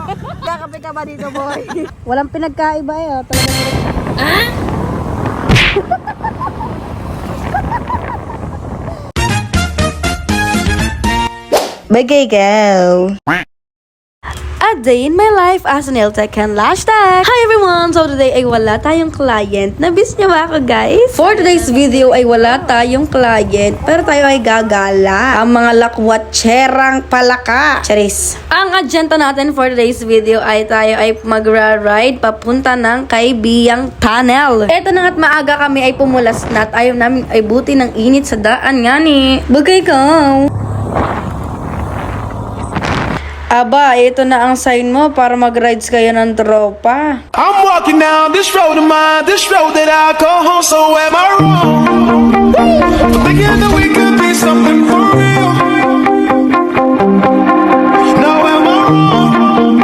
Kakape ka ba dito, boy? Walang pinagkaiba eh. Oh. Talagang... Bagay go! A day in my life as a nail tech and lash tech. Hi everyone! So today ay wala tayong client. Nabis niyo ba ako guys? For today's video ay wala tayong client pero tayo ay gagala. Ang mga lakwatserang palaka. Charis. Ang agenda natin for today's video ay tayo ay magra-ride papunta ng Kaibiyang Tunnel. Eto na nga't maaga kami ay pumulas na at ayaw namin ay buti ng init sa daan nga ni. Bagay ko! Aba, ito na ang sign mo para mag-rides kayo ng tropa. I'm walking down this road of mine, this road that I call home, so am I wrong? For thinking that we could be something for real. No, am I wrong?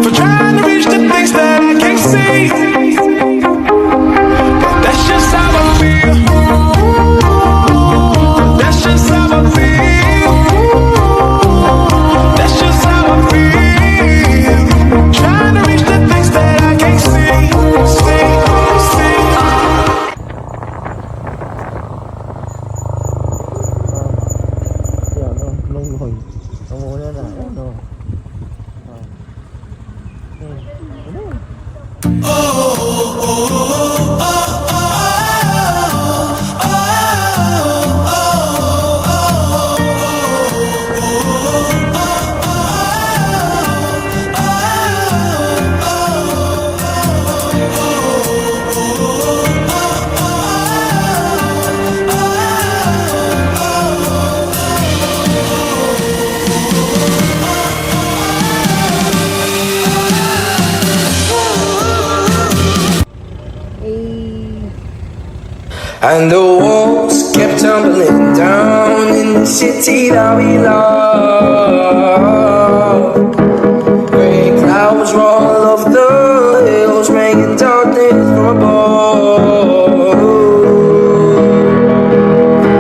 For trying to reach the things that I can't see. But that's just how I feel. That's just how I feel. And the walls kept tumbling down in the city that we love. Gray clouds roll off the hills, bringing darkness from above.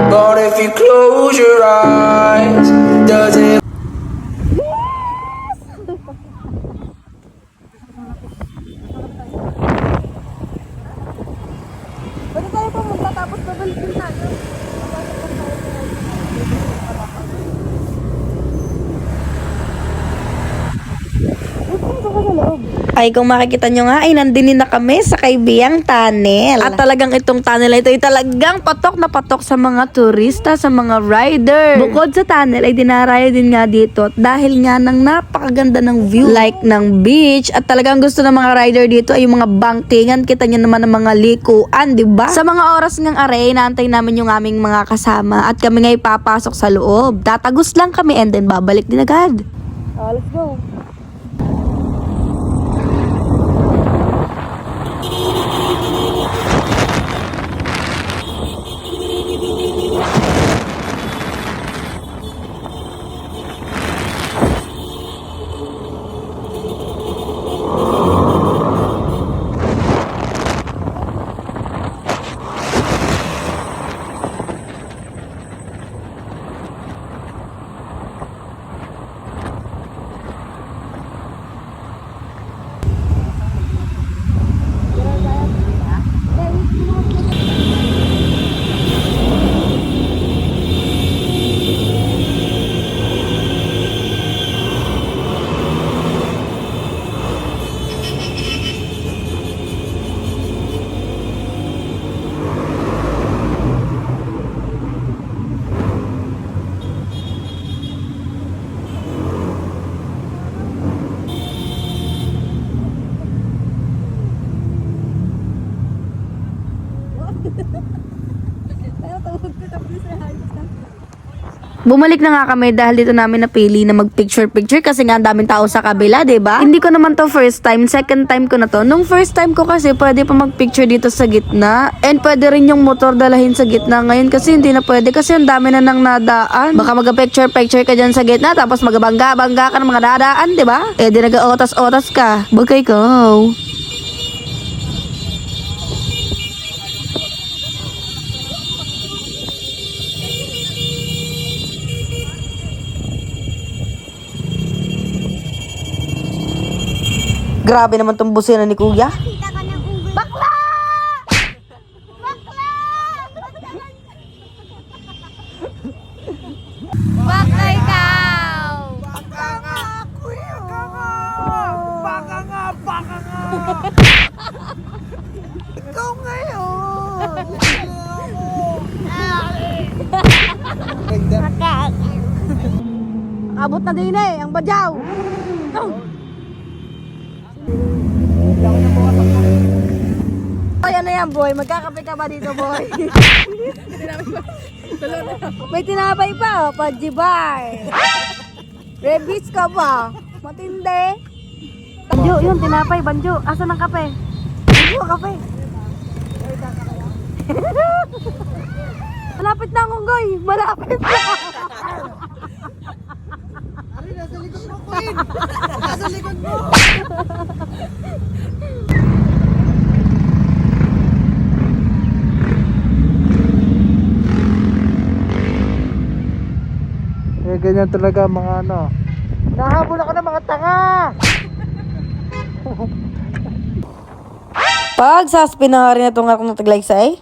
But if you close your eyes, does it? Pwede tayo pumunta tapos babalikin tayo. Ay, kung makikita nyo nga, ay nandinin na kami sa Kaibiyang Tunnel. At talagang itong tunnel ito ay talagang patok na patok sa mga turista, sa mga rider. Bukod sa tunnel ay dinarayo din nga dito dahil nga ng napakaganda ng view. Like ng beach. At talagang gusto ng mga rider dito ay yung mga bangkingan. Kita nyo naman ng mga likuan, diba? Sa mga oras ng aray, naantay namin yung aming mga kasama at kami nga ipapasok sa loob. Tatagos lang kami and then babalik din agad. Let's go. Bumalik na nga kami dahil dito namin napili na mag-picture-picture kasi nga ang daming tao sa kabila, 'di ba? Hindi ko naman to first time, second time ko na to. Nung first time ko kasi pwede pa mag-picture dito sa gitna and pwede rin yung motor dalahin sa gitna. Ngayon kasi hindi na pwede kasi ang dami na nang nadaan. Baka mag-picture-picture ka dyan sa gitna tapos magabangga-bangga ka ng mga dadaan, 'di ba? Eh di nag-otas-otas ka. Bagay ko. Grabe naman tong busina ni Kuya. Bakla! Bakla! Bakla ikaw! Baka nga, kuya! Baka nga! Ikaw ngayon! Abot na din eh, ang badyaw. Boy, ano yan boy? Magkakape ka ba dito boy? May tinapay pa, Pajibar. Rebis ka pa. Matindi. Banjo, yun, tinapay, Banjo. Asan ang kape? Banjo, kape. Malapit na ang unggoy. Malapit na. Nasa likod mo, Queen! Nasa likod mo! Ganyan talaga mga ano. Nahabol ako ng mga tanga! Pag saspin na nga rin itong akong taglaysay.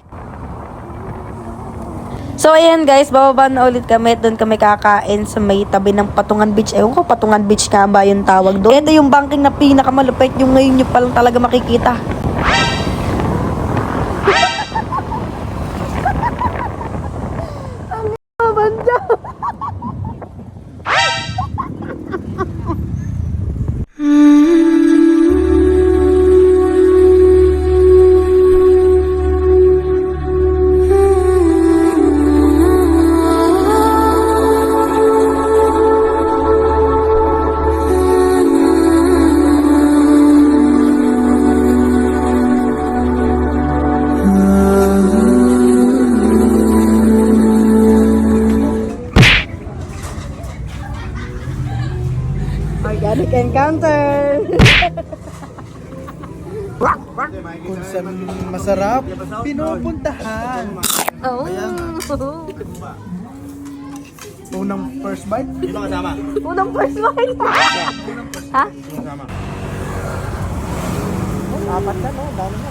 So ayan guys, bababa na ulit kami at doon kami kakain sa may tabi ng Patungan Beach. Ewan ko, Patungan Beach nga ba yung tawag doon? Ito yung banking na pinakamalupit, yung ngayon nyo palang talaga makikita. Ang banda. Organic encounter. Kung saan masarap, pinupuntahan. Oh. Unang first bite. Unang first one. Ha? Apat na, no? Dami na.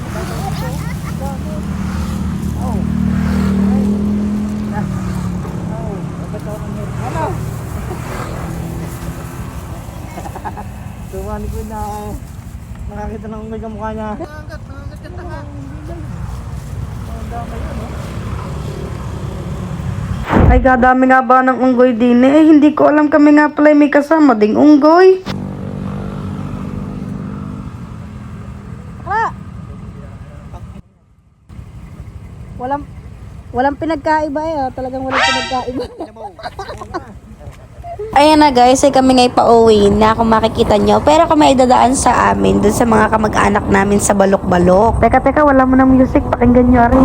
Tumani ko na nakakita ng unggoy ang mukha niya. Nangangat ka tanga. Ay, kadami nga ba ng unggoy din eh. Hindi ko alam kami nga pala may kasama ding unggoy. Walang pinagkaiba eh. Talagang walang pinagkaiba. Ayan na guys, ay kami ngay pauwi na kung makikita nyo. Pero kung may dadaan sa amin, dun sa mga kamag-anak namin sa Balok-Balok. Teka, wala mo ng music. Pakinggan nyo rin.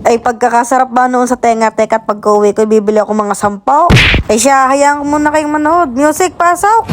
Ay, pagkakasarap ba noon sa tenga teka at pag-uwi ko, bibili ako mga sampaw. Ay siya, hayaan ko muna kayong manood. Music, pasok!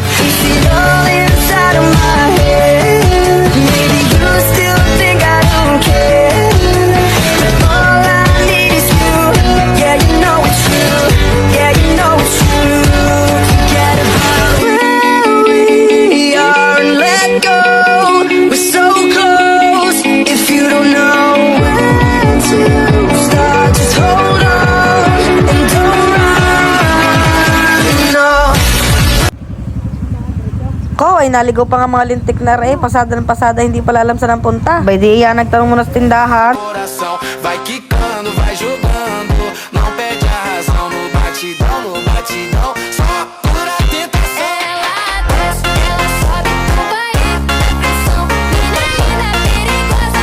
Ko, ay naligaw pa nga mga lintik na rin. Pasada ng pasada, hindi pala alam saan ang punta. By the iya, nagtanong muna sa tindahan. Coração vai quicando, vai jogando. Não perde a razão no batidão, no batidão. Só pura tentação. Ela desce, ela sobe no banheiro, pressão, mina, perigosa,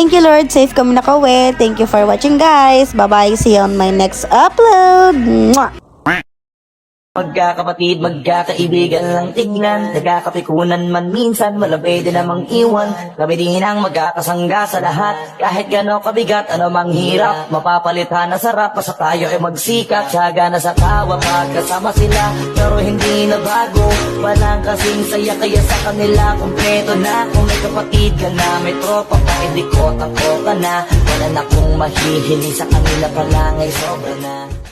Thank you, Lord. Safe kami nakauwi. Thank you for watching, guys. Bye-bye. See you on my next upload. Mwah! Magkakapatid, magkakaibigan lang tignan, nagkakapikunan man minsan, malabay din namang iwan. Kami din ang magkakasangga sa lahat, kahit gano'ng kabigat, ano mang hirap, mapapalitan na sarap, basta tayo ay magsikap. Tiyaga na sa tawa, magkasama sila, pero hindi na bago. Walang kasing saya, kaya sa kanila kumpleto na. Kung may kapatid ka na, may tropa ka, hindi ko ka na. Wala na kong mahihili sa kanila pa lang ay sobra na.